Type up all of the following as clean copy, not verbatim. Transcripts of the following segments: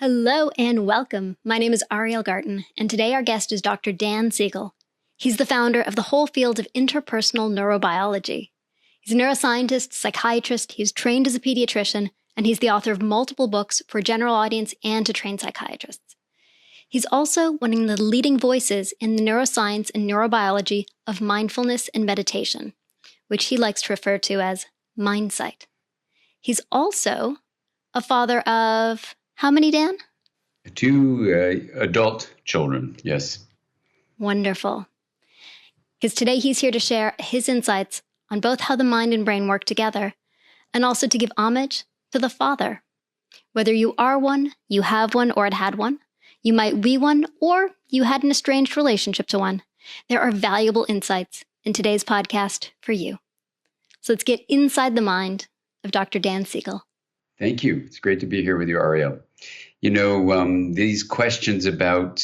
Hello and welcome. My name is Ariel Garten, and today our guest is Dr. Dan Siegel. He's the founder of the whole field of interpersonal neurobiology. He's a neuroscientist, psychiatrist, he's trained as a pediatrician, and he's the author of multiple books for a general audience and to trained psychiatrists. He's also one of the leading voices in the neuroscience and neurobiology of mindfulness and meditation, which he likes to refer to as mindsight. He's also a father of how many, Dan? Two adult children, yes. Wonderful. Because today he's here to share his insights on both how the mind and brain work together, and also to give homage to the father. Whether you are one, you have one, or had one, you might be one, or you had an estranged relationship to one, there are valuable insights in today's podcast for you. So let's get inside the mind of Dr. Dan Siegel. Thank you. It's great to be here with you, Ariel. You know, these questions about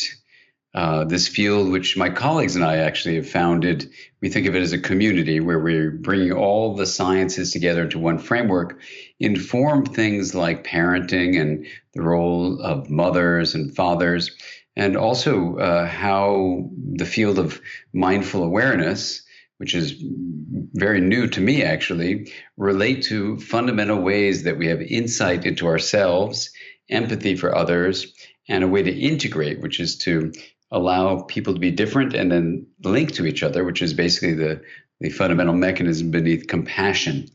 this field, which my colleagues and I actually have founded, we think of it as a community where we're bringing all the sciences together into one framework, inform things like parenting and the role of mothers and fathers, and also how the field of mindful awareness, which is very new to me actually, relate to fundamental ways that we have insight into ourselves, empathy for others, and a way to integrate, which is to allow people to be different and then link to each other, which is basically the fundamental mechanism beneath compassion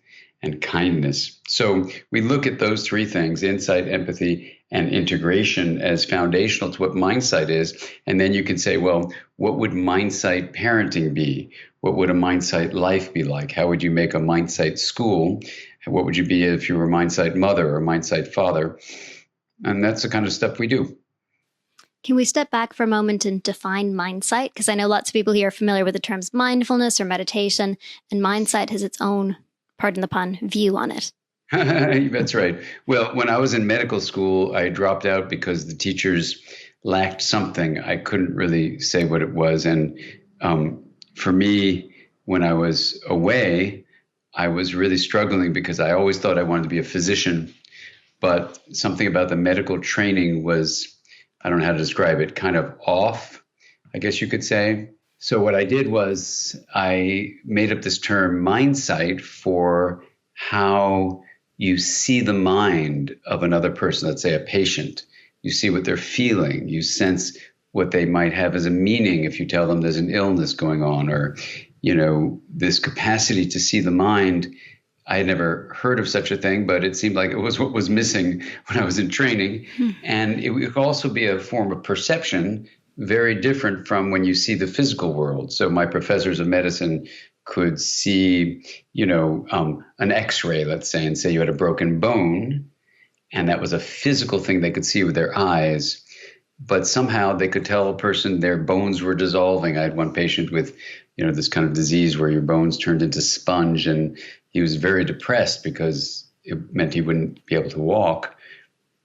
and kindness. So we look at those three things, insight, empathy, and integration, as foundational to what mindsight is. And then you can say, well, what would mindsight parenting be? What would a mindsight life be like? How would you make a mindsight school? What would you be if you were a mindsight mother or a mindsight father? And that's the kind of stuff we do. Can we step back for a moment and define mindsight? Because I know lots of people here are familiar with the terms mindfulness or meditation, and mindsight has its own, pardon the pun, view on it. That's right. Well, when I was in medical school, I dropped out because the teachers lacked something. I couldn't really say what it was. And for me, when I was away, I was really struggling because I always thought I wanted to be a physician. But something about the medical training was, I don't know how to describe it, kind of off, I guess you could say. So what I did was I made up this term mindsight for how you see the mind of another person, let's say a patient. You see what they're feeling. You sense what they might have as a meaning if you tell them there's an illness going on, or, you know, this capacity to see the mind. I had never heard of such a thing, but it seemed like it was what was missing when I was in training. And it could also be a form of perception, very different from when you see the physical world. So my professors of medicine could see, you know, an X-ray, let's say, and say you had a broken bone, and that was a physical thing they could see with their eyes. But somehow they could tell a person their bones were dissolving. I had one patient with, you know, this kind of disease where your bones turned into sponge, and he was very depressed because it meant he wouldn't be able to walk.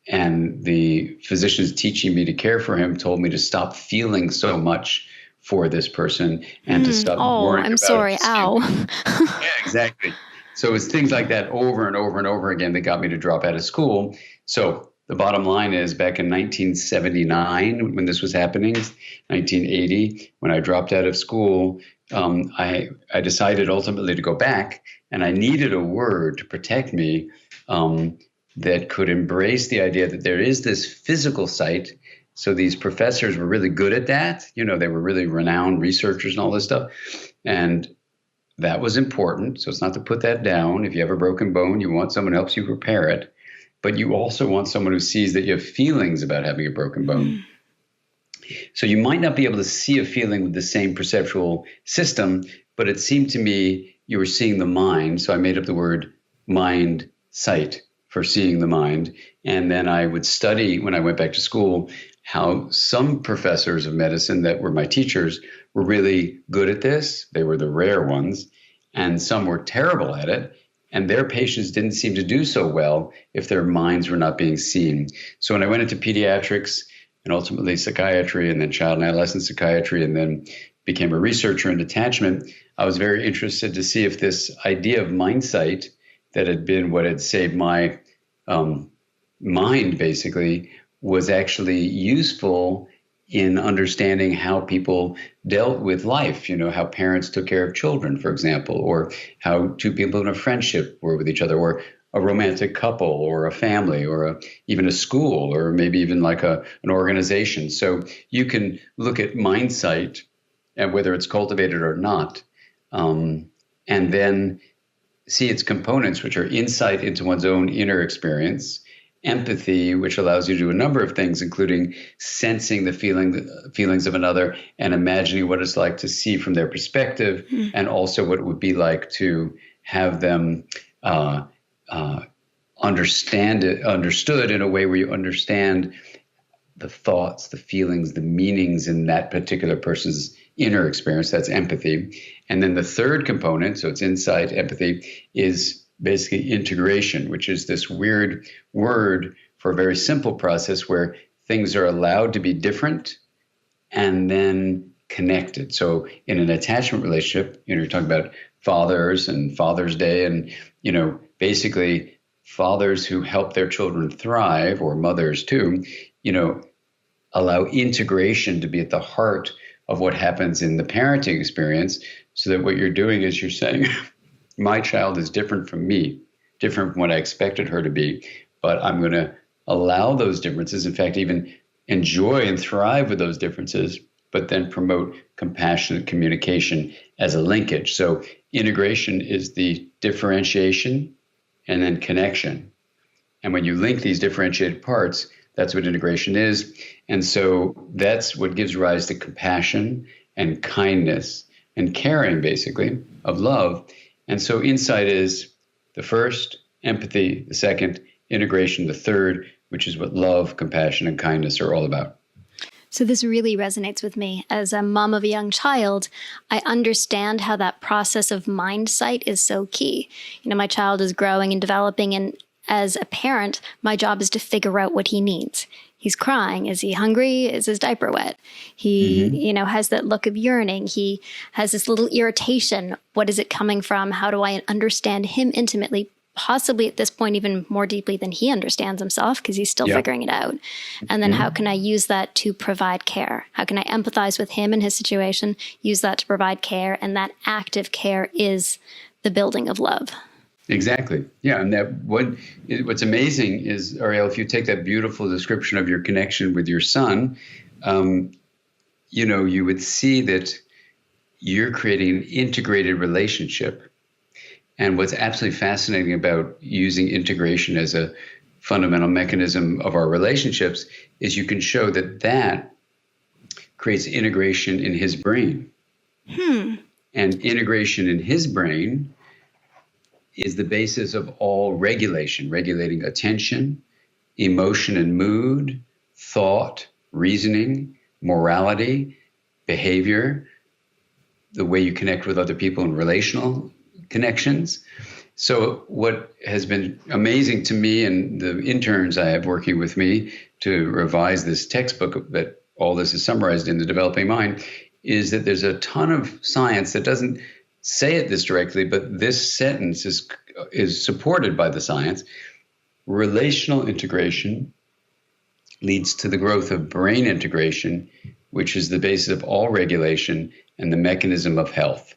And the physicians teaching me to care for him told me to stop feeling so much for this person and to stop worrying about it. I'm sorry. Ow. Yeah, exactly. So it's things like that over and over and over again that got me to drop out of school. So the bottom line is, back in 1979, when this was happening, 1980, when I dropped out of school, I decided ultimately to go back, and I needed a word to protect me that could embrace the idea that there is this physical sight. So these professors were really good at that. You know, they were really renowned researchers and all this stuff. And that was important. So it's not to put that down. If you have a broken bone, you want someone who helps you repair it. But you also want someone who sees that you have feelings about having a broken bone. So you might not be able to see a feeling with the same perceptual system, but it seemed to me you were seeing the mind. So I made up the word mind sight for seeing the mind. And then I would study, when I went back to school, how some professors of medicine that were my teachers were really good at this. They were the rare ones. And some were terrible at it. And their patients didn't seem to do so well if their minds were not being seen. So when I went into pediatrics and ultimately psychiatry, and then child and adolescent psychiatry, and then became a researcher in attachment, I was very interested to see if this idea of mindsight that had been what had saved my mind, basically, was actually useful in understanding how people dealt with life, how parents took care of children, for example, or how two people in a friendship were with each other, or a romantic couple, or a family, or even a school, or maybe even like an organization. So you can look at mindsight, and whether it's cultivated or not, and then see its components, which are insight into one's own inner experience, empathy, which allows you to do a number of things, including sensing the feelings of another and imagining what it's like to see from their perspective, and also what it would be like to have them understood in a way where you understand the thoughts, the feelings, the meanings in that particular person's inner experience. That's empathy. And then the third component, so it's insight, empathy, is basically integration, which is this weird word for a very simple process where things are allowed to be different and then connected. So in an attachment relationship, you're talking about fathers and Father's Day, and basically fathers who help their children thrive, or mothers too, allow integration to be at the heart of what happens in the parenting experience, so that what you're doing is you're saying, my child is different from me, different from what I expected her to be, but I'm going to allow those differences, in fact, even enjoy and thrive with those differences, but then promote compassionate communication as a linkage. So integration is the differentiation and then connection. And when you link these differentiated parts, that's what integration is. And so that's what gives rise to compassion and kindness and caring, basically, of love. And so insight is the first, empathy the second, integration the third, which is what love, compassion, and kindness are all about. So this really resonates with me. As a mom of a young child, I understand how that process of mindsight is so key. My child is growing and developing, and as a parent, my job is to figure out what he needs. He's crying. Is he hungry? Is his diaper wet? He, has that look of yearning. He has this little irritation. What is it coming from? How do I understand him intimately? Possibly at this point, even more deeply than he understands himself, because he's still figuring it out. And then how can I use that to provide care? How can I empathize with him and his situation, use that to provide care? And that active care is the building of love. Exactly. Yeah. And what's amazing is, Ariel, if you take that beautiful description of your connection with your son, you would see that you're creating an integrated relationship. And what's absolutely fascinating about using integration as a fundamental mechanism of our relationships is you can show that creates integration in his brain. And integration in his brain is the basis of all regulation, regulating attention, emotion and mood, thought, reasoning, morality, behavior, the way you connect with other people in relational connections. So what has been amazing to me and the interns I have working with me to revise this textbook that all this is summarized in, The Developing Mind, is that there's a ton of science that doesn't say it this directly, but this sentence is supported by the science. Relational integration leads to the growth of brain integration, which is the basis of all regulation and the mechanism of health.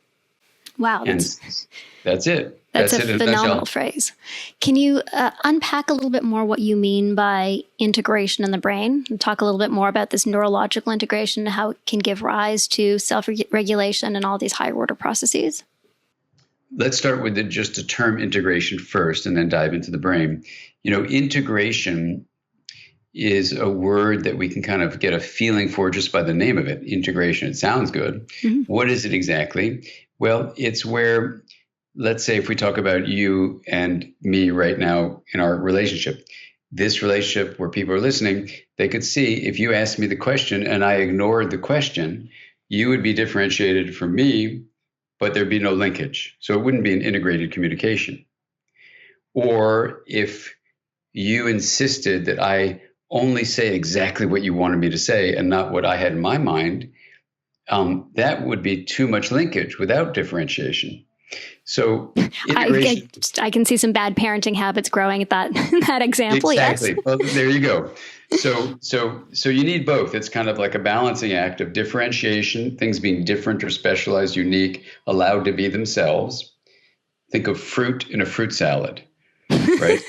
Wow. That's it. That's a phenomenal phrase. Can you unpack a little bit more what you mean by integration in the brain, and talk a little bit more about this neurological integration, how it can give rise to self-regulation and all these higher order processes? Let's start with just the term integration first, and then dive into the brain. Integration is a word that we can kind of get a feeling for just by the name of it. Integration. It sounds good. Mm-hmm. What is it exactly? Well, it's where, let's say if we talk about you and me right now in our relationship, this relationship where people are listening, they could see if you asked me the question and I ignored the question, you would be differentiated from me, but there'd be no linkage. So it wouldn't be an integrated communication. Or if you insisted that I only say exactly what you wanted me to say and not what I had in my mind, that would be too much linkage without differentiation. So integration. I can see some bad parenting habits growing at that example. Exactly. Yes. Well, there you go. So you need both. It's kind of like a balancing act of differentiation, things being different or specialized, unique, allowed to be themselves. Think of fruit in a fruit salad, right?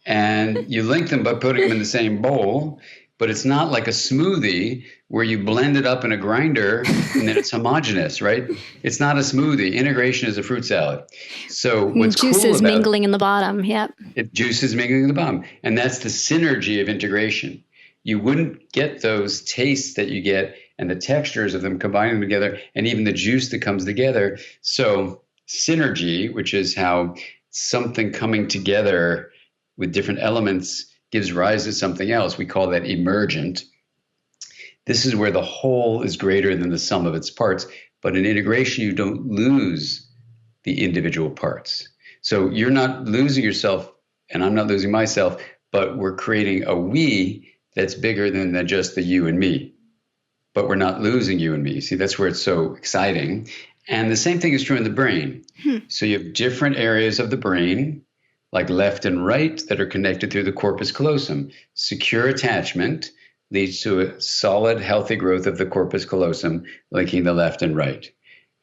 And you link them by putting them in the same bowl, but it's not like a smoothie where you blend it up in a grinder and then it's homogeneous, right? It's not a smoothie. Integration is a fruit salad. So what's juices cool about mingling in the bottom. Yep. juices mingling in the bottom, and that's the synergy of integration. You wouldn't get those tastes that you get and the textures of them combining together, and even the juice that comes together. So synergy, which is how something coming together with different elements gives rise to something else. We call that emergent. This is where the whole is greater than the sum of its parts. But in integration, you don't lose the individual parts. So you're not losing yourself, and I'm not losing myself, but we're creating a we that's bigger than just the you and me. But we're not losing you and me. See, that's where it's so exciting. And the same thing is true in the brain. So you have different areas of the brain, like left and right, that are connected through the corpus callosum. Secure attachment leads to a solid, healthy growth of the corpus callosum, linking the left and right.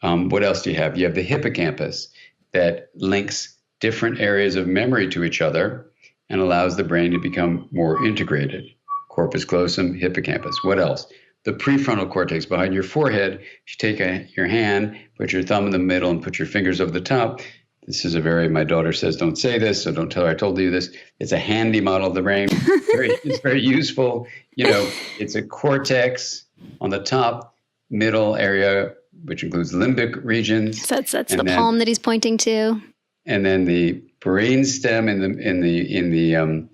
What else do you have? You have the hippocampus that links different areas of memory to each other and allows the brain to become more integrated. Corpus callosum, hippocampus. What else? The prefrontal cortex behind your forehead. If you take your hand, put your thumb in the middle and put your fingers over the top. This is my daughter says, don't say this, so don't tell her I told you this. It's a handy model of the brain. It's very useful. It's a cortex on the top, middle area, which includes limbic regions. So that's the palm that he's pointing to. And then the brain stem in the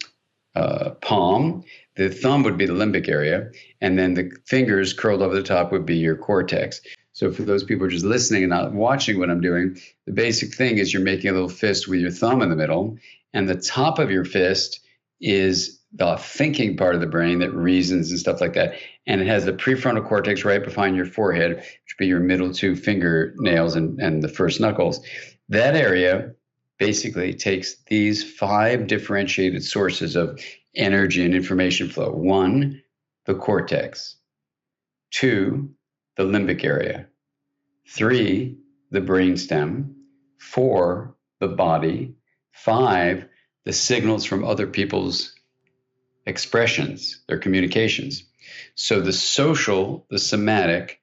palm. The thumb would be the limbic area, and then the fingers curled over the top would be your cortex. So for those people who are just listening and not watching what I'm doing, the basic thing is you're making a little fist with your thumb in the middle, and the top of your fist is the thinking part of the brain that reasons and stuff like that. And it has the prefrontal cortex right behind your forehead, which would be your middle two fingernails and the first knuckles. That area basically takes these 5 differentiated sources of energy and information flow. 1, the cortex. 2, the limbic area. 3, the brainstem. 4, the body. 5, the signals from other people's expressions, their communications. So the social, the somatic,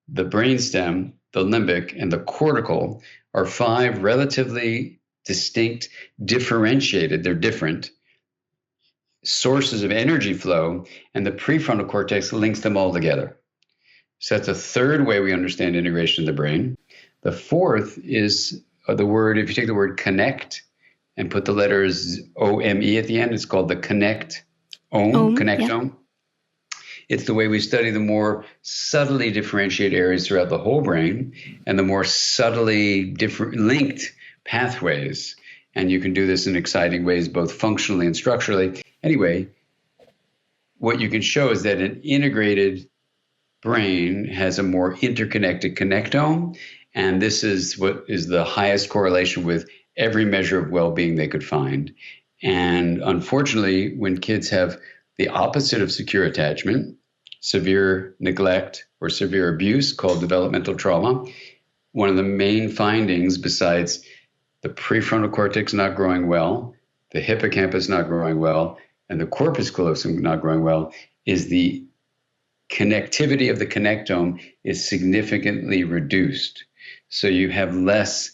the brainstem, the limbic, and the cortical are 5 relatively distinct, differentiated, they're different sources of energy flow, and the prefrontal cortex links them all together. So that's a third way we understand integration in the brain. The fourth is the word, if you take the word connect and put the letters O-M-E at the end, it's called the connectome. Yeah. It's the way we study the more subtly differentiated areas throughout the whole brain and the more subtly different linked pathways. And you can do this in exciting ways, both functionally and structurally. Anyway, what you can show is that an integrated brain has a more interconnected connectome. And this is what is the highest correlation with every measure of well-being they could find. And unfortunately, when kids have the opposite of secure attachment, severe neglect or severe abuse called developmental trauma, one of the main findings, besides the prefrontal cortex not growing well, the hippocampus not growing well, and the corpus callosum not growing well, is the connectivity of the connectome is significantly reduced. So you have less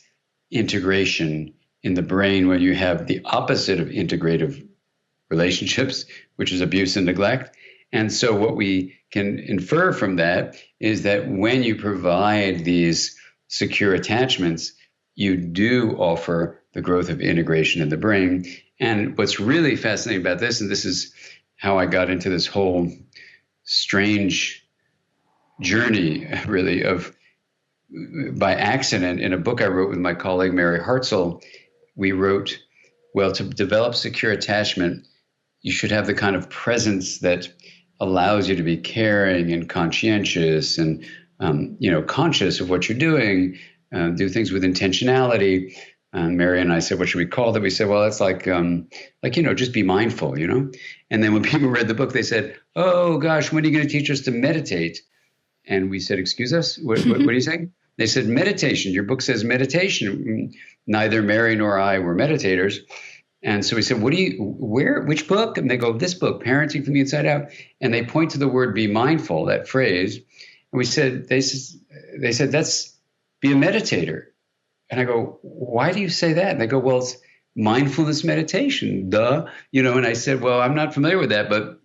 integration in the brain when you have the opposite of integrative relationships, which is abuse and neglect. And so what we can infer from that is that when you provide these secure attachments, you do offer the growth of integration in the brain. And what's really fascinating about this, and this is how I got into this whole strange journey, really, of by accident, in a book I wrote with my colleague Mary Hartzell, we wrote, well, to develop secure attachment, you should have the kind of presence that allows you to be caring and conscientious and conscious of what you're doing, do things with intentionality. And Mary and I said, what should we call that? We said, well, it's like, just be mindful, And then when people read the book, they said, oh gosh, when are you going to teach us to meditate? And we said, excuse us, what are you saying? They said, meditation. Your book says meditation. Neither Mary nor I were meditators. And so we said, which book? And they go, this book, Parenting from the Inside Out. And they point to the word be mindful, that phrase. And we said, they said, that's be a meditator. And I go, why do you say that? And they go, well, it's mindfulness meditation, duh. And I said, well, I'm not familiar with that, but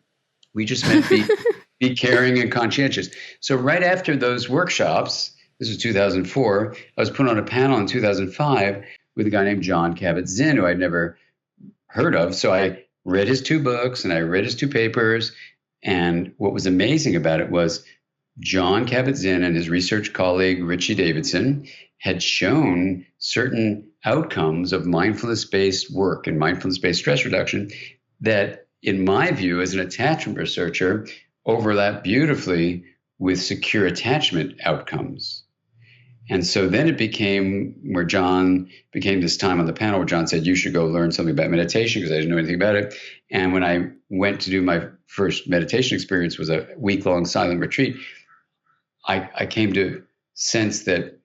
we just meant be caring and conscientious. So right after those workshops, this was 2004, I was put on a panel in 2005 with a guy named Jon Kabat-Zinn, who I'd never heard of. So I read his 2 books and I read his 2 papers. And what was amazing about it was Jon Kabat-Zinn and his research colleague, Richie Davidson, had shown certain outcomes of mindfulness-based work and mindfulness-based stress reduction that, in my view, as an attachment researcher, overlap beautifully with secure attachment outcomes. And so then it became this time on the panel where Jon said, you should go learn something about meditation because I didn't know anything about it. And when I went to do my first meditation experience, was a week-long silent retreat, I came to sense that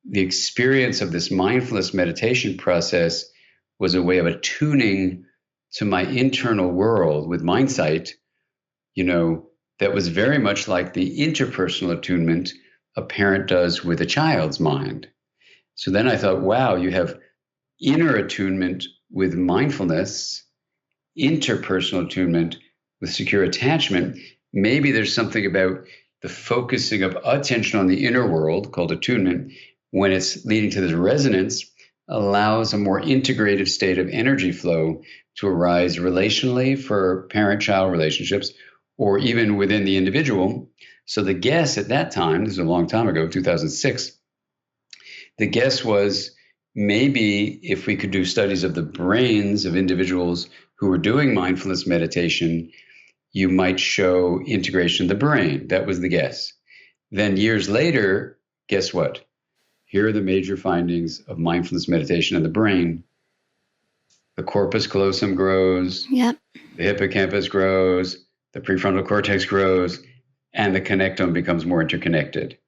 the experience of this mindfulness meditation process was a way of attuning to my internal world with mindsight, that was very much like the interpersonal attunement a parent does with a child's mind. So then I thought, wow, you have inner attunement with mindfulness, interpersonal attunement with secure attachment. Maybe there's something about the focusing of attention on the inner world called attunement, when it's leading to this resonance, allows a more integrative state of energy flow to arise relationally for parent-child relationships, or even within the individual. So the guess at that time, this is a long time ago, 2006, the guess was maybe if we could do studies of the brains of individuals who were doing mindfulness meditation, you might show integration of the brain. That was the guess. Then years later, guess what? Here are the major findings of mindfulness meditation in the brain. The corpus callosum grows. Yep. The hippocampus grows. The prefrontal cortex grows. And the connectome becomes more interconnected.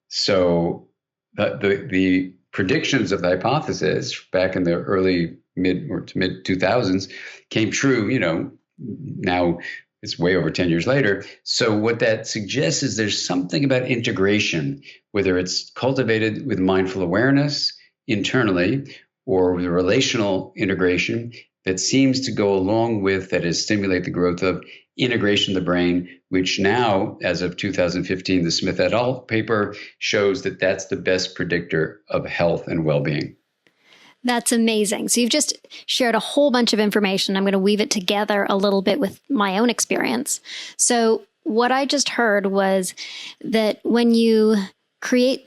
So the predictions of the hypothesis back in the early mid 2000s came true, now it's way over 10 years later. So what that suggests is there's something about integration, whether it's cultivated with mindful awareness internally or with relational integration, that seems to go along with, that is, stimulate the growth of integration of the brain, which now, as of 2015, the Smith et al. Paper shows that that's the best predictor of health and well-being. That's amazing. So you've just shared a whole bunch of information. I'm going to weave it together a little bit with my own experience. So what I just heard was that when you cultivate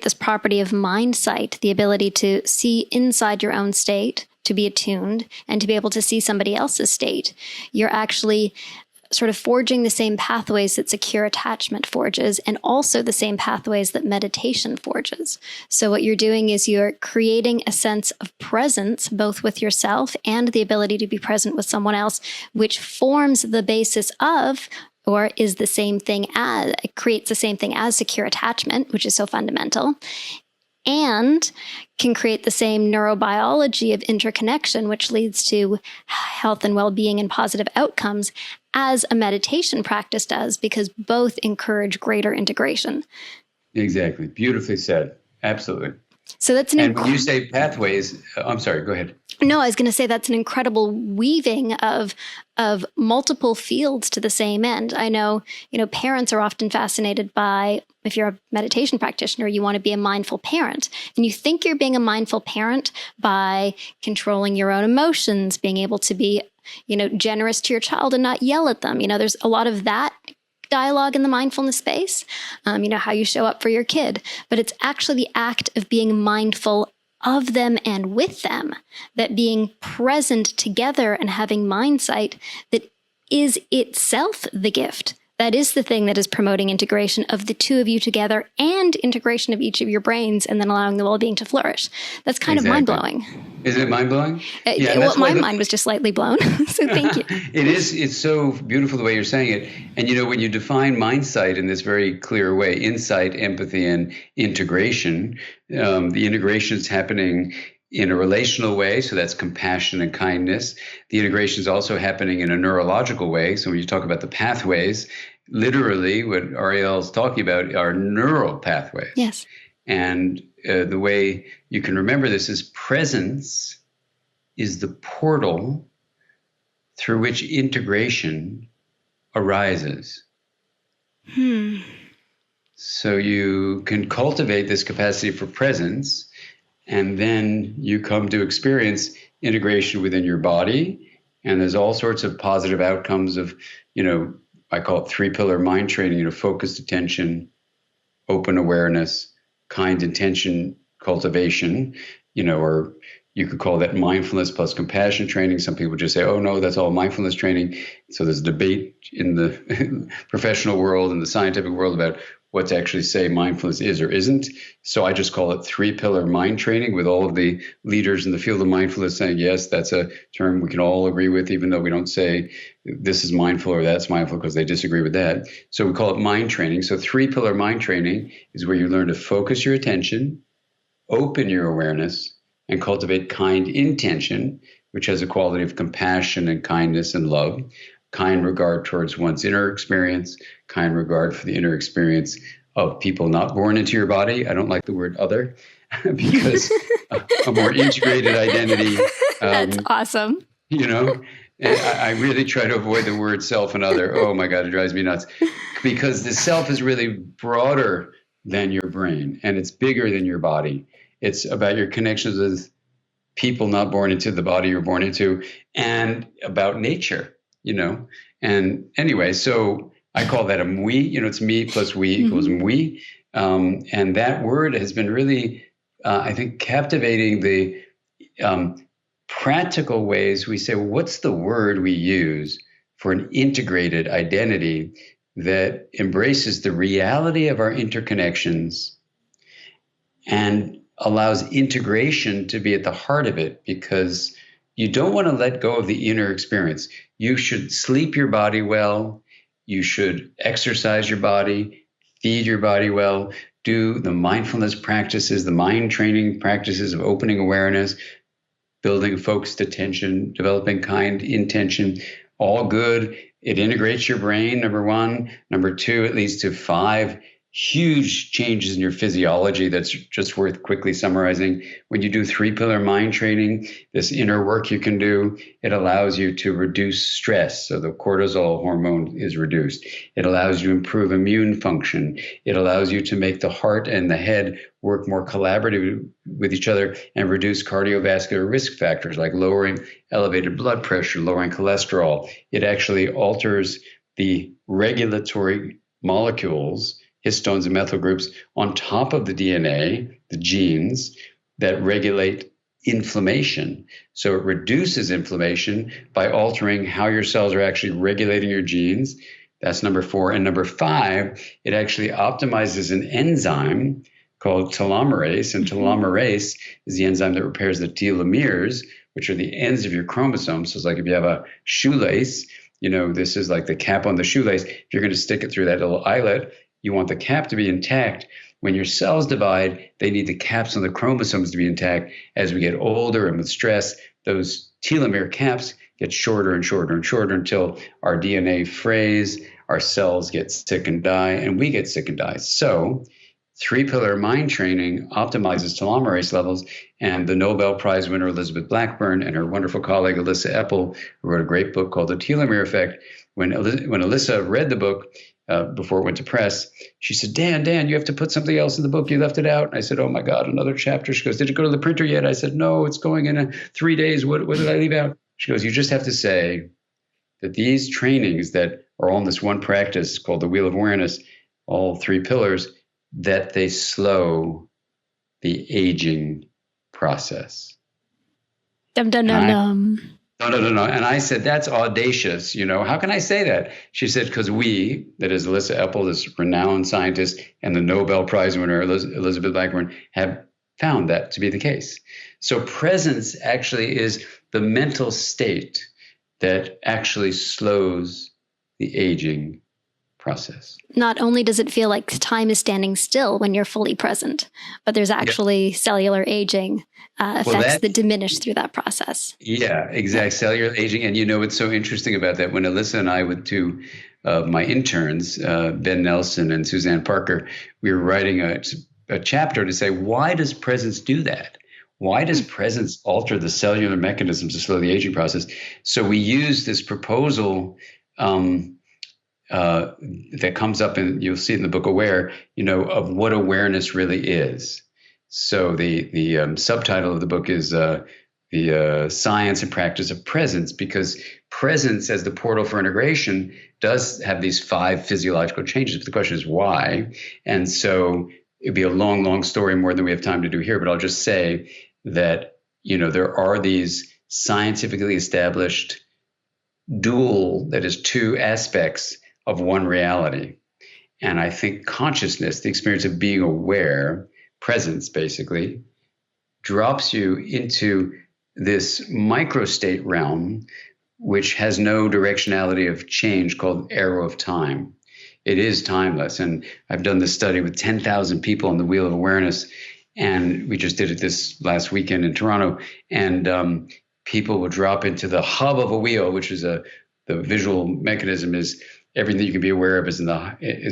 this property of mindsight, the ability to see inside your own state, to be attuned, and to be able to see somebody else's state, you're actually sort of forging the same pathways that secure attachment forges, and also the same pathways that meditation forges. So what you're doing is you're creating a sense of presence, both with yourself and the ability to be present with someone else, which forms the basis of, or is the same thing as, it creates the same thing as secure attachment, which is so fundamental, and can create the same neurobiology of interconnection, which leads to health and well-being and positive outcomes, as a meditation practice does, because both encourage greater integration. Exactly. Beautifully said. Absolutely. So that's when you say pathways, I'm sorry, go ahead. No, I was going to say that's an incredible weaving of multiple fields to the same end. I know, parents are often fascinated by, if you're a meditation practitioner, you want to be a mindful parent. And you think you're being a mindful parent by controlling your own emotions, being able to be, generous to your child and not yell at them. There's a lot of that dialogue in the mindfulness space, how you show up for your kid. But it's actually the act of being mindful of them and with them, that being present together and having mindsight, that is itself the gift That is the thing that is promoting integration of the two of you together and integration of each of your brains and then allowing the well-being to flourish. That's kind of mind-blowing. Is it mind-blowing? Yeah, well, my mind was just slightly blown, so thank you. It is. It's so beautiful the way you're saying it. And, when you define mindsight in this very clear way, insight, empathy, and integration, the integration is happening in a relational way, so that's compassion and kindness. The integration is also happening in a neurological way. So when you talk about the pathways, literally what Ariel's talking about are neural pathways. Yes. And the way you can remember this is presence is the portal through which integration arises. So you can cultivate this capacity for presence, and then you come to experience integration within your body. And there's all sorts of positive outcomes of, I call it 3-pillar mind training, focused attention, open awareness, kind intention cultivation, or you could call that mindfulness plus compassion training. Some people just say, oh, no, that's all mindfulness training. So there's debate in the professional world and the scientific world about what to actually say mindfulness is or isn't. So I just call it 3-pillar mind training, with all of the leaders in the field of mindfulness saying, yes, that's a term we can all agree with, even though we don't say this is mindful or that's mindful because they disagree with that. So we call it mind training. So 3-pillar mind training is where you learn to focus your attention, open your awareness, and cultivate kind intention, which has a quality of compassion and kindness and love, kind regard towards one's inner experience, kind regard for the inner experience of people not born into your body. I don't like the word other because a more integrated identity. That's awesome. I really try to avoid the word self and other. Oh my God, it drives me nuts, because the self is really broader than your brain and it's bigger than your body. It's about your connections with people not born into the body you're born into, and about nature, And anyway, so I call that a we, it's me plus we equals we. And that word has been really, I think, captivating the practical ways we say, well, what's the word we use for an integrated identity that embraces the reality of our interconnections and allows integration to be at the heart of it, because you don't want to let go of the inner experience. You should sleep your body well. You should exercise your body, feed your body well, do the mindfulness practices, the mind training practices of opening awareness, building focused attention, developing kind intention, all good. It integrates your brain, number one. Number two, it leads to 5 huge changes in your physiology that's just worth quickly summarizing. When you do 3-pillar mind training, this inner work you can do, it allows you to reduce stress. So the cortisol hormone is reduced. It allows you to improve immune function. It allows you to make the heart and the head work more collaboratively with each other and reduce cardiovascular risk factors like lowering elevated blood pressure, lowering cholesterol. It actually alters the regulatory molecules, histones and methyl groups, on top of the DNA, the genes that regulate inflammation. So it reduces inflammation by altering how your cells are actually regulating your genes. That's number 4. And number 5, it actually optimizes an enzyme called telomerase. And telomerase is the enzyme that repairs the telomeres, which are the ends of your chromosomes. So it's like if you have a shoelace, this is like the cap on the shoelace. If you're going to stick it through that little eyelet, you want the cap to be intact. When your cells divide, they need the caps on the chromosomes to be intact. As we get older and with stress, those telomere caps get shorter and shorter and shorter until our DNA frays, our cells get sick and die, and we get sick and die. So 3-pillar mind training optimizes telomerase levels, and the Nobel Prize winner Elizabeth Blackburn and her wonderful colleague Alyssa Epple, who wrote a great book called The Telomere Effect. When Alyssa read the book, before it went to press, she said, Dan, you have to put something else in the book. You left it out. And I said, oh my God, another chapter. She goes, did it go to the printer yet? I said, no, it's going in 3 days. What did I leave out? She goes, you just have to say that these trainings that are on this one practice called the Wheel of Awareness, all 3 pillars, that they slow the aging process. Dum, dum, dum, dum. No, no, no, no. And I said, that's audacious. How can I say that? She said, because we, that is Alyssa Epple, this renowned scientist, and the Nobel Prize winner, Elizabeth Blackburn, have found that to be the case. So presence actually is the mental state that actually slows the aging process. Not only does it feel like time is standing still when you're fully present, but there's actually cellular aging effects that diminish through that process. Yeah, exact cellular aging. And what's so interesting about that, when Alyssa and I went to my interns, Ben Nelson and Suzanne Parker, we were writing a chapter to say, why does presence do that? Why does presence alter the cellular mechanisms to slow the aging process? So we use this proposal that comes up, and you'll see it in the book Aware, of what awareness really is. So the subtitle of the book is the science and practice of presence, because presence as the portal for integration does have these 5 physiological changes. But the question is why? And so it'd be a long, long story, more than we have time to do here. But I'll just say that, there are these scientifically established that is 2 aspects of one reality. And I think consciousness, the experience of being aware, presence basically, drops you into this microstate realm, which has no directionality of change, called arrow of time. It is timeless. And I've done this study with 10,000 people on the Wheel of Awareness. And we just did it this last weekend in Toronto. And people will drop into the hub of a wheel, which is the visual mechanism is everything you can be aware of is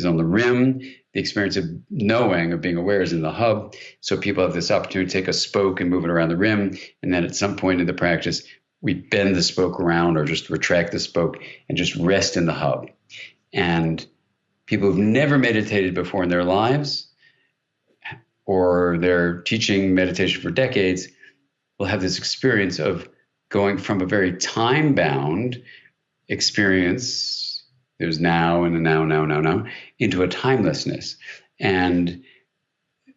on the rim. The experience of knowing, of being aware, is in the hub. So people have this opportunity to take a spoke and move it around the rim. And then at some point in the practice, we bend the spoke around or just retract the spoke and just rest in the hub. And people who've never meditated before in their lives, or they're teaching meditation for decades, will have this experience of going from a very time-bound experience, there's now and a now, into a timelessness. And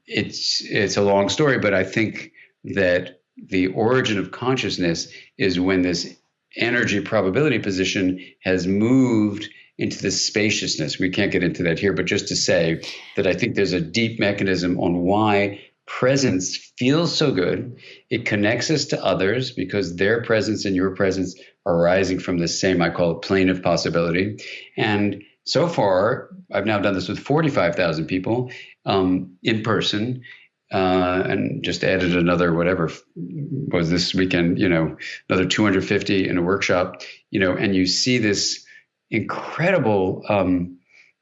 it's a long story, but I think that the origin of consciousness is when this energy probability position has moved into this spaciousness. We can't get into that here, but just to say that I think there's a deep mechanism on why presence feels so good. It connects us to others because their presence and your presence are rising from the same, I call it, plane of possibility. And so far, I've now done this with 45,000 people in person, and just added another, whatever was this weekend, another 250 in a workshop, and you see this incredible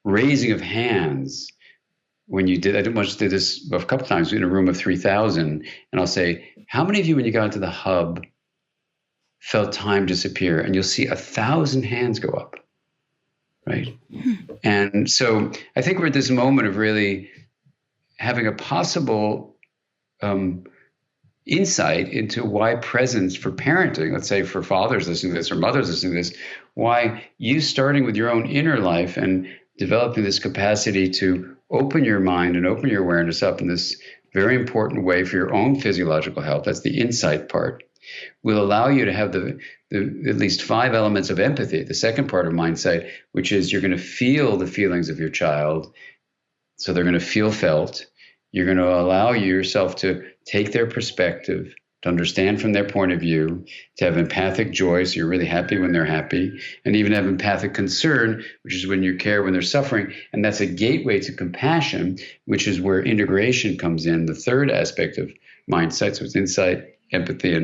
raising of hands. When you did, I did this a couple times in a room of 3,000, and I'll say, how many of you, when you got into the hub, felt time disappear? And you'll see 1,000 hands go up, right? And so I think we're at this moment of really having a possible insight into why presence for parenting, let's say for fathers listening to this or mothers listening to this, why you starting with your own inner life and developing this capacity to open your mind and open your awareness up in this very important way for your own physiological health, that's the insight part, will allow you to have the at least 5 elements of empathy, the second part of mindsight, which is you're going to feel the feelings of your child. So they're going to feel felt. You're going to allow yourself to take their perspective, to understand from their point of view, to have empathic joy, so you're really happy when they're happy, and even have empathic concern, which is when you care when they're suffering. And that's a gateway to compassion, which is where integration comes in, the third aspect of mindsight. So it's insight, empathy,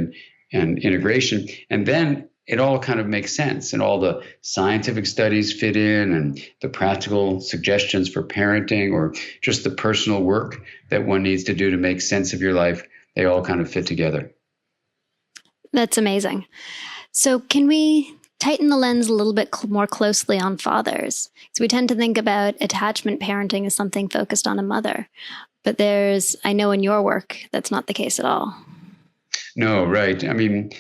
and integration. And then it all kind of makes sense, and all the scientific studies fit in, and the practical suggestions for parenting, or just the personal work that one needs to do to make sense of your life, they all kind of fit together. That's amazing. So can we tighten the lens a little bit more closely on fathers? So we tend to think about attachment parenting as something focused on a mother, but I know in your work, that's not the case at all. No, right. I mean,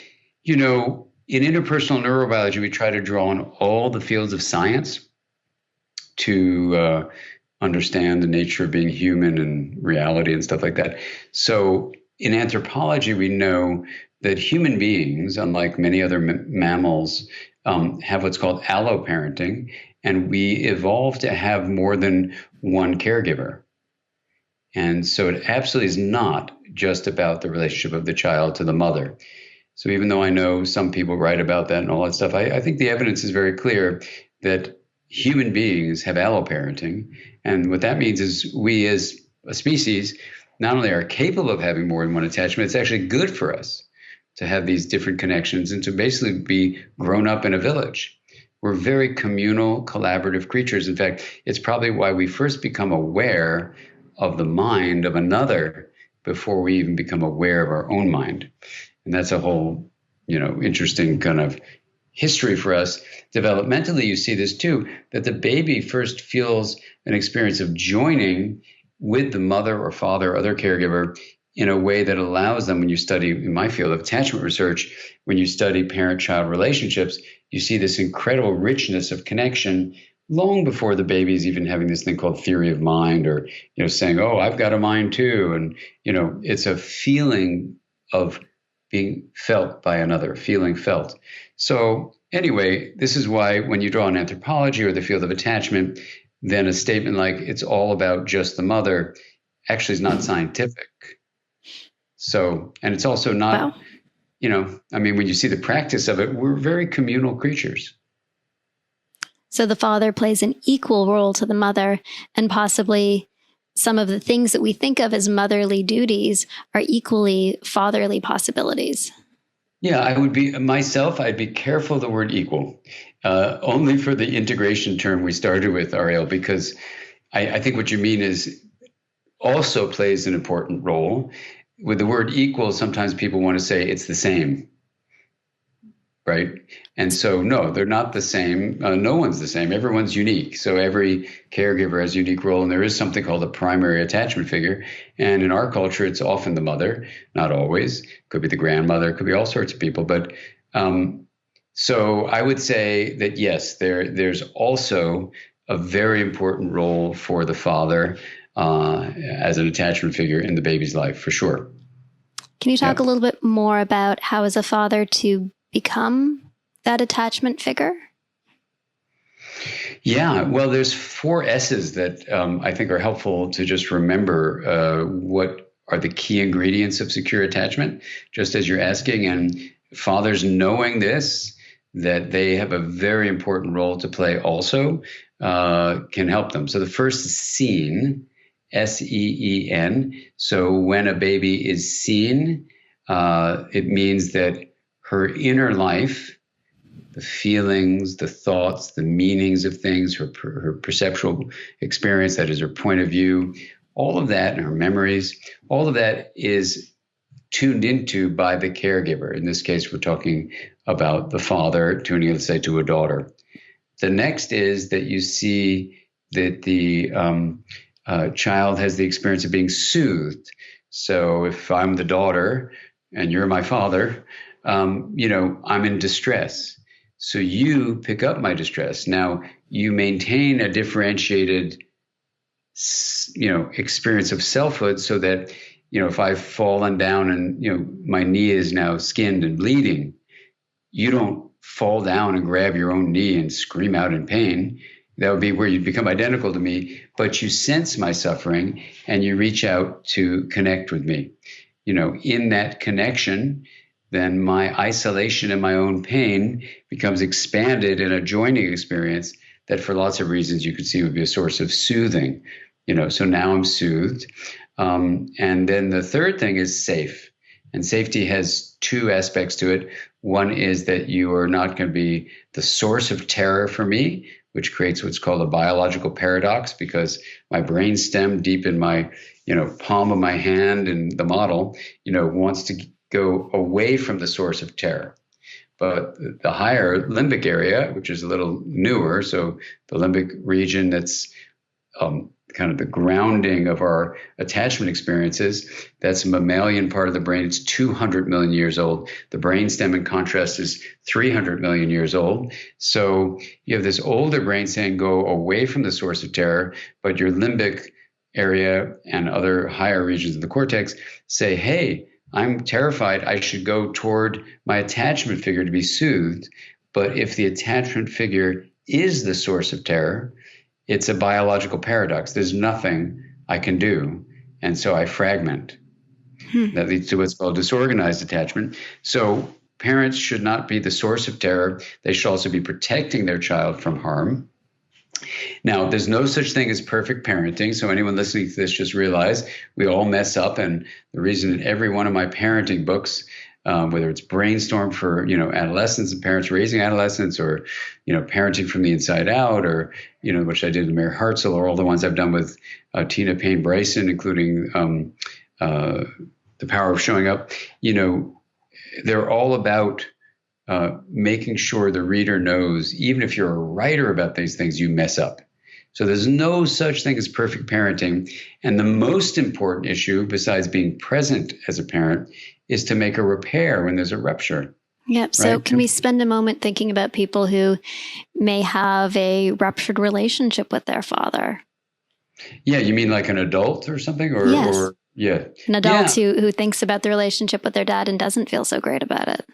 in interpersonal neurobiology, we try to draw on all the fields of science to understand the nature of being human and reality and stuff like that. So in anthropology, we know that human beings, unlike many other mammals, have what's called alloparenting, and we evolved to have more than one caregiver. And so it absolutely is not just about the relationship of the child to the mother. So even though I know some people write about that and all that stuff, I think the evidence is very clear that human beings have alloparenting. And what that means is we as a species not only are capable of having more than one attachment, it's actually good for us to have these different connections and to basically be grown up in a village. We're very communal, collaborative creatures. In fact, it's probably why we first become aware of the mind of another before we even become aware of our own mind. And that's a whole, interesting kind of history for us. Developmentally, you see this too, that the baby first feels an experience of joining with the mother or father or other caregiver in a way that allows them, when you study in my field of attachment research, when you study parent-child relationships, you see this incredible richness of connection long before the baby is even having this thing called theory of mind or, saying, oh, I've got a mind too. And, it's a feeling of being felt by another, feeling felt. So anyway, this is why when you draw on anthropology or the field of attachment, then a statement like it's all about just the mother actually is not scientific. So, and it's also not, Wow. when you see the practice of it, we're very communal creatures. So the father plays an equal role to the mother, and possibly some of the things that we think of as motherly duties are equally fatherly possibilities. Yeah, I'd be careful of the word equal, only for the integration term we started with, Ariel, because I think what you mean is also plays an important role. With the word equal, sometimes people want to say it's the same, right? And so, no, they're not the same. No one's the same. Everyone's unique. So every caregiver has a unique role, and there is something called a primary attachment figure. And in our culture, it's often the mother, not always. Could be the grandmother, could be all sorts of people. But so I would say that, yes, there's also a very important role for the father as an attachment figure in the baby's life, for sure. Can you talk a little bit more about how, as a father, to become that attachment figure? Yeah, well, there's 4 S's that I think are helpful to just remember what are the key ingredients of secure attachment, just as you're asking. And fathers knowing this, that they have a very important role to play also, can help them. So the first is seen, S-E-E-N. So when a baby is seen, it means that her inner life, the feelings, the thoughts, the meanings of things, her perceptual experience, that is her point of view, all of that, and her memories, all of that is tuned into by the caregiver. In this case, we're talking about the father tuning, let's say, to a daughter. The next is that you see that the child has the experience of being soothed. So if I'm the daughter and you're my father, I'm in distress. So you pick up my distress. Now you maintain a differentiated, experience of selfhood, so that, if I've fallen down and, my knee is now skinned and bleeding, you don't fall down and grab your own knee and scream out in pain. That would be where you become identical to me, but you sense my suffering and you reach out to connect with me. In that connection, then my isolation and my own pain becomes expanded in a joining experience that, for lots of reasons, you could see would be a source of soothing. So now I'm soothed. And then the third thing is safe. And safety has 2 aspects to it. One is that you are not going to be the source of terror for me, which creates what's called a biological paradox, because my brain stem deep in my, palm of my hand in the model, wants to go away from the source of terror. But the higher limbic area, which is a little newer, so the limbic region that's kind of the grounding of our attachment experiences, that's a mammalian part of the brain. It's 200 million years old. The brainstem, in contrast, is 300 million years old. So you have this older brain saying go away from the source of terror, but your limbic area and other higher regions of the cortex say, hey, I'm terrified. I should go toward my attachment figure to be soothed. But if the attachment figure is the source of terror, it's a biological paradox. There's nothing I can do. And so I fragment. Hmm. That leads to what's called disorganized attachment. So parents should not be the source of terror. They should also be protecting their child from harm. Now, there's no such thing as perfect parenting. So anyone listening to this, just realize we all mess up. And the reason in every one of my parenting books, whether it's Brainstorm for, adolescents and parents raising adolescents, or, Parenting from the Inside Out, or, which I did with Mary Hartzell, or all the ones I've done with Tina Payne Bryson, including The Power of Showing Up, they're all about making sure the reader knows, even if you're a writer about these things, you mess up. So there's no such thing as perfect parenting. And the most important issue, besides being present as a parent, is to make a repair when there's a rupture. Yep. So right? Can we spend a moment thinking about people who may have a ruptured relationship with their father? Yeah, you mean like an adult or something? Yes. An adult who thinks about the relationship with their dad and doesn't feel so great about it.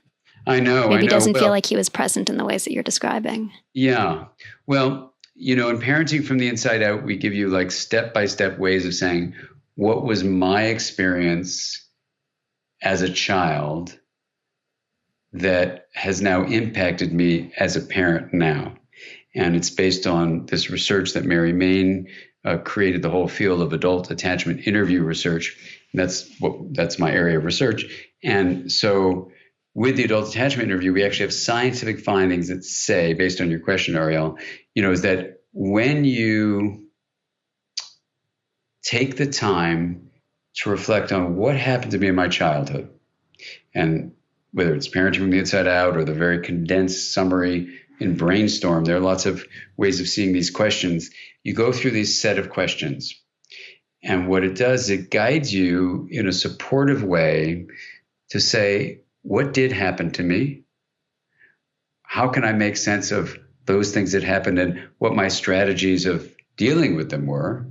I know. Maybe doesn't feel like he was present in the ways that you're describing. Yeah. Well, in Parenting from the Inside Out, we give you like step-by-step ways of saying, what was my experience as a child that has now impacted me as a parent now? And it's based on this research that Mary Main created, the whole field of adult attachment interview research. And that's my area of research. And so with the adult attachment interview, we actually have scientific findings that say, based on your question, Ariel, is that when you take the time to reflect on what happened to me in my childhood, and whether it's Parenting from the Inside Out or the very condensed summary in Brainstorm, there are lots of ways of seeing these questions. You go through these set of questions, and what it does, it guides you in a supportive way to say, what did happen to me? How can I make sense of those things that happened and what my strategies of dealing with them were?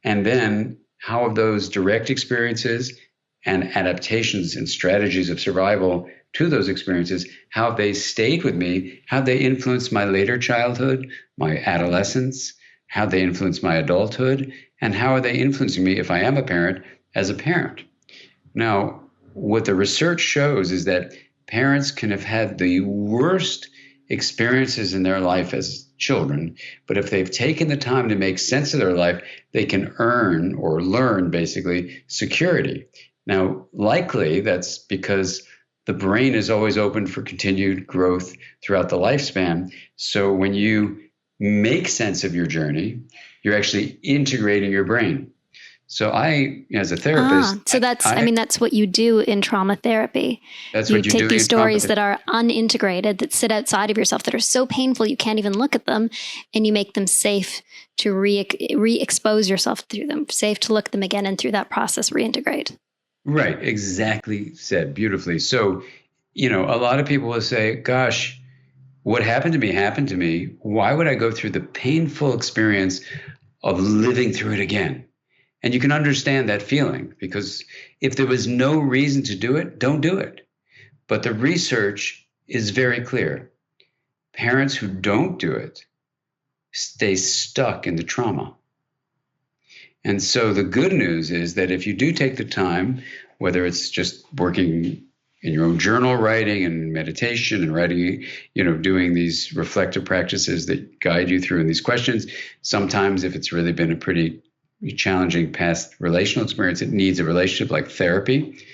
And then how have those direct experiences and adaptations and strategies of survival to those experiences, how they stayed with me, how they influenced my later childhood, my adolescence, how they influenced my adulthood, and how are they influencing me, if I am a parent, as a parent? Now, what the research shows is that parents can have had the worst experiences in their life as children, but if they've taken the time to make sense of their life, they can earn or learn basically security. Now, likely that's because the brain is always open for continued growth throughout the lifespan. So when you make sense of your journey, you're actually integrating your brain. So I, as a therapist, so that's what you do in trauma therapy. That's what you do. Take these stories that are unintegrated, that sit outside of yourself, that are so painful you can't even look at them, and you make them safe to re-expose yourself through them, safe to look at them again, and through that process reintegrate. Right, exactly said beautifully. So, a lot of people will say, gosh, what happened to me. Why would I go through the painful experience of living through it again? And you can understand that feeling, because if there was no reason to do it, don't do it. But the research is very clear. Parents who don't do it stay stuck in the trauma. And so the good news is that if you do take the time, whether it's just working in your own journal writing and meditation and writing, doing these reflective practices that guide you through in these questions, sometimes if it's really been a pretty challenging past relational experience, it needs a relationship like therapy.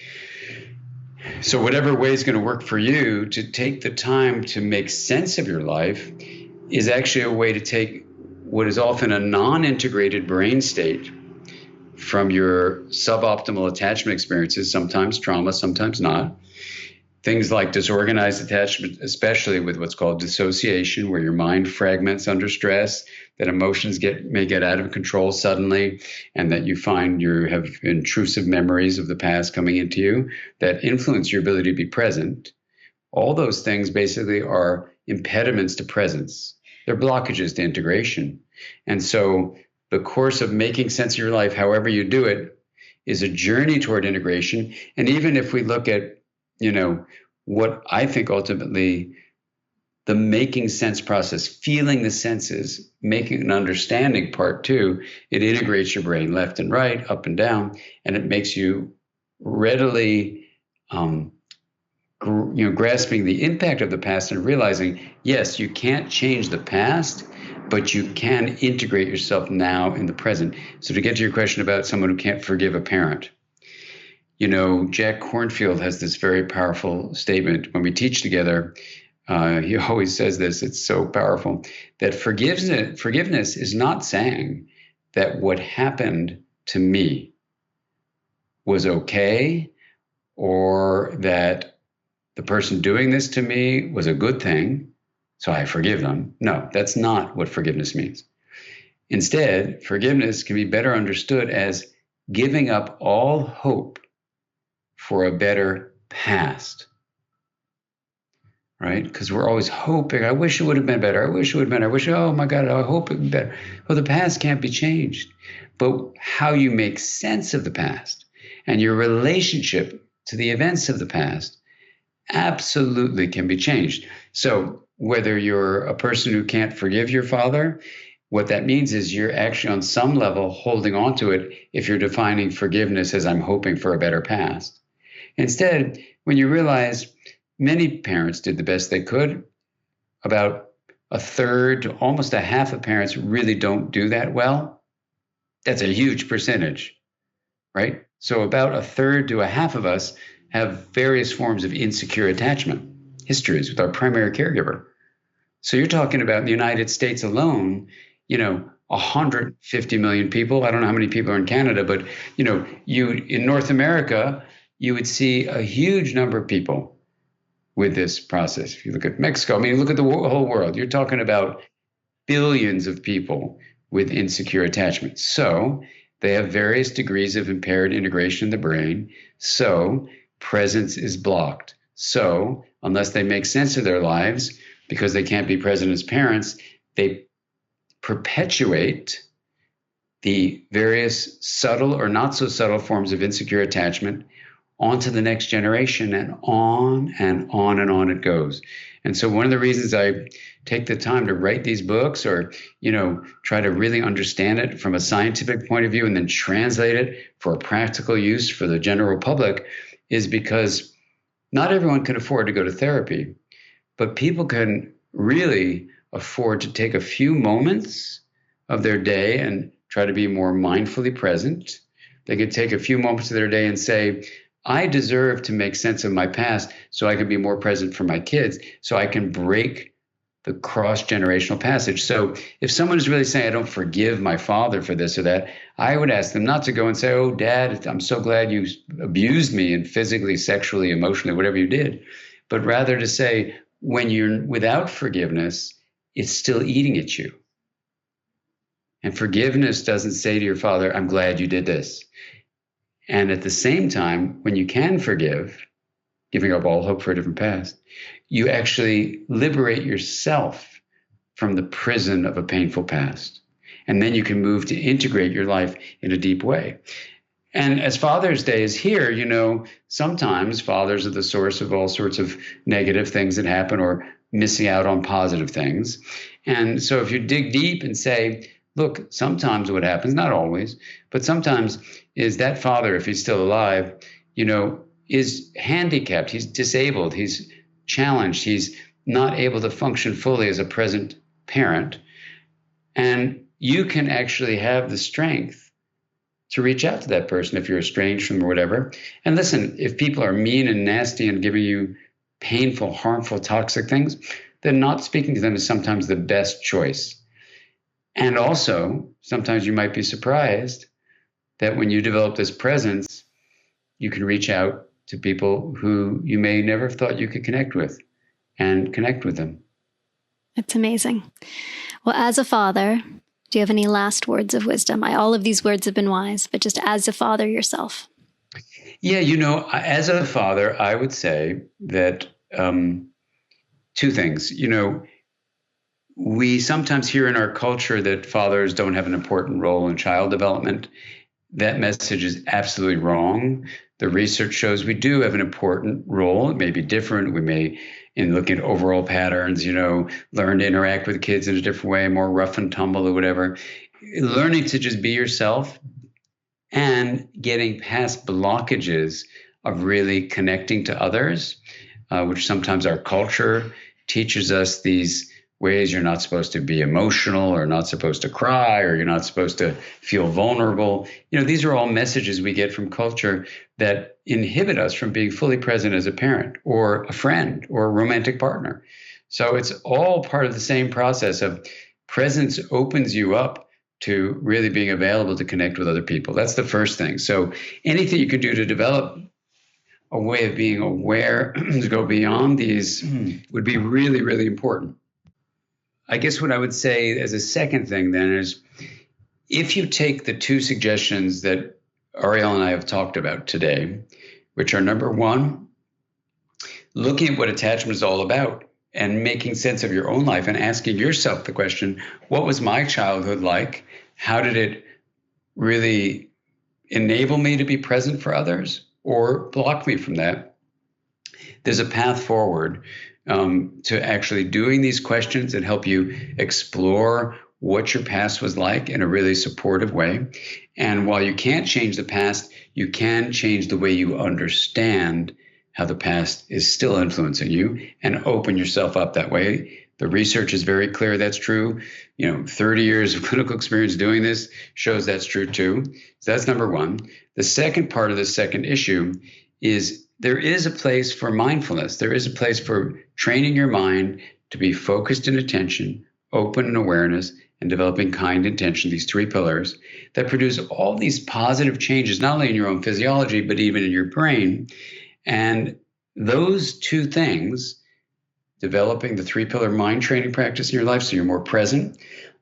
So whatever way is going to work for you, to take the time to make sense of your life is actually a way to take what is often a non-integrated brain state from your suboptimal attachment experiences, sometimes trauma, sometimes not. Things like disorganized attachment, especially with what's called dissociation, where your mind fragments under stress, that emotions may get out of control suddenly, and that you find you have intrusive memories of the past coming into you that influence your ability to be present. All those things basically are impediments to presence. They're blockages to integration. And so the course of making sense of your life, however you do it, is a journey toward integration. And even if we look at, what I think ultimately the making sense process, feeling the senses, making an understanding part too, it integrates your brain left and right, up and down, and it makes you readily, grasping the impact of the past and realizing, yes, you can't change the past, but you can integrate yourself now in the present. So to get to your question about someone who can't forgive a parent, Jack Kornfield has this very powerful statement when we teach together. He always says this, it's so powerful, that forgiveness is not saying that what happened to me was okay, or that the person doing this to me was a good thing, so I forgive them. No, that's not what forgiveness means. Instead, forgiveness can be better understood as giving up all hope for a better past. Right? Because we're always hoping, I wish it would have been better. I wish it would have been, oh my God, I hope it would be better. Well, the past can't be changed. But how you make sense of the past and your relationship to the events of the past absolutely can be changed. So whether you're a person who can't forgive your father, what that means is you're actually on some level holding on to it if you're defining forgiveness as I'm hoping for a better past. Instead, when you realize many parents did the best they could, about a third to almost a half of parents really don't do that well. That's a huge percentage, right? So about a third to a half of us have various forms of insecure attachment histories with our primary caregiver. So you're talking about in the United States alone, 150 million people. I don't know how many people are in Canada, but you in North America, you would see a huge number of people with this process. If you look at Mexico, look at the whole world. You're talking about billions of people with insecure attachment. So they have various degrees of impaired integration in the brain. So presence is blocked. So unless they make sense of their lives, because they can't be present as parents, they perpetuate the various subtle or not so subtle forms of insecure attachment onto the next generation, and on and on and on it goes. And so one of the reasons I take the time to write these books, or try to really understand it from a scientific point of view and then translate it for a practical use for the general public, is because not everyone can afford to go to therapy, but people can really afford to take a few moments of their day and try to be more mindfully present. They could take a few moments of their day and say, I deserve to make sense of my past so I can be more present for my kids, so I can break the cross-generational passage. So if someone is really saying, I don't forgive my father for this or that, I would ask them not to go and say, oh, Dad, I'm so glad you abused me and physically, sexually, emotionally, whatever you did. But rather to say, when you're without forgiveness, it's still eating at you. And forgiveness doesn't say to your father, I'm glad you did this. And at the same time, when you can forgive, giving up all hope for a different past, you actually liberate yourself from the prison of a painful past. And then you can move to integrate your life in a deep way. And as Father's Day is here, sometimes fathers are the source of all sorts of negative things that happen, or missing out on positive things. And so if you dig deep and say, look, sometimes what happens, not always, but sometimes is that father, if he's still alive, is handicapped, he's disabled, he's challenged, he's not able to function fully as a present parent. And you can actually have the strength to reach out to that person if you're estranged from them or whatever. And listen, if people are mean and nasty and giving you painful, harmful, toxic things, then not speaking to them is sometimes the best choice. And also, sometimes you might be surprised that when you develop this presence, you can reach out to people who you may never have thought you could connect with, and connect with them. It's amazing. Well, as a father, do you have any last words of wisdom? All of these words have been wise, but just as a father yourself. Yeah, as a father, I would say that two things. We sometimes hear in our culture that fathers don't have an important role in child development. that message is absolutely wrong. The research shows we do have an important role. It may be different. We may, in looking at overall patterns, learn to interact with kids in a different way, more rough and tumble or whatever. Learning to just be yourself and getting past blockages of really connecting to others, which sometimes our culture teaches us these ways you're not supposed to be emotional or not supposed to cry or you're not supposed to feel vulnerable. These are all messages we get from culture that inhibit us from being fully present as a parent or a friend or a romantic partner. So it's all part of the same process of presence opens you up to really being available to connect with other people. That's the first thing. So anything you can do to develop a way of being aware to go beyond these would be really, really important. I guess what I would say as a second thing then is if you take the two suggestions that Ariel and I have talked about today, which are number one, looking at what attachment is all about and making sense of your own life and asking yourself the question, what was my childhood like? How did it really enable me to be present for others or block me from that? There's a path forward to actually doing these questions that help you explore what your past was like in a really supportive way. And while you can't change the past, you can change the way you understand how the past is still influencing you and open yourself up that way. The research is very clear that's true. 30 years of clinical experience doing this shows that's true too. So that's number one. The second part of the second issue is there is a place for mindfulness. There is a place for training your mind to be focused in attention, open in awareness, and developing kind intention, these three pillars that produce all these positive changes, not only in your own physiology, but even in your brain. And those two things, developing the three-pillar mind training practice in your life so you're more present,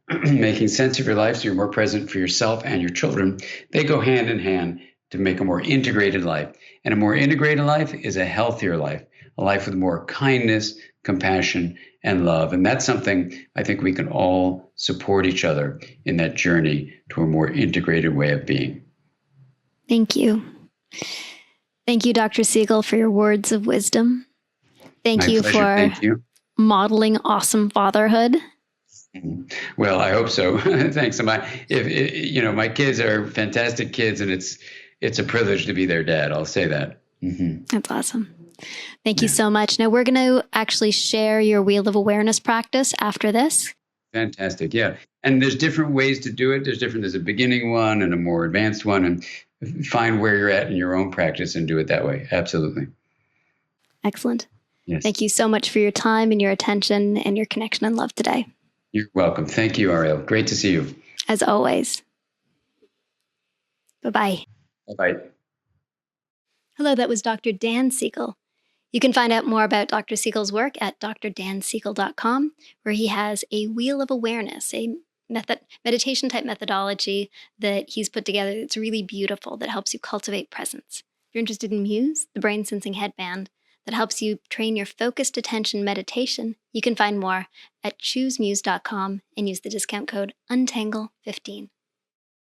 making sense of your life so you're more present for yourself and your children, they go hand in hand to make a more integrated life. And a more integrated life is a healthier life, a life with more kindness, compassion, and love. And that's something I think we can all support each other in that journey to a more integrated way of being. Thank you. Thank you, Dr. Siegel, for your words of wisdom. Thank you for modeling awesome fatherhood. Well, I hope so. Thanks. My kids are fantastic kids, and it's a privilege to be their dad. I'll say that. Mm-hmm. That's awesome. Thank you so much. Now we're going to actually share your Wheel of Awareness practice after this. Fantastic. Yeah. And there's different ways to do it. There's a beginning one and a more advanced one, and find where you're at in your own practice and do it that way. Absolutely. Excellent. Yes. Thank you so much for your time and your attention and your connection and love today. You're welcome. Thank you, Ariel. Great to see you. As always. Bye-bye. Bye-bye. Hello, that was Dr. Dan Siegel. You can find out more about Dr. Siegel's work at drdansiegel.com, where he has a Wheel of Awareness, a meditation-type methodology that he's put together that's really beautiful, that helps you cultivate presence. If you're interested in Muse, the brain-sensing headband that helps you train your focused attention meditation, you can find more at choosemuse.com and use the discount code UNTANGLE15.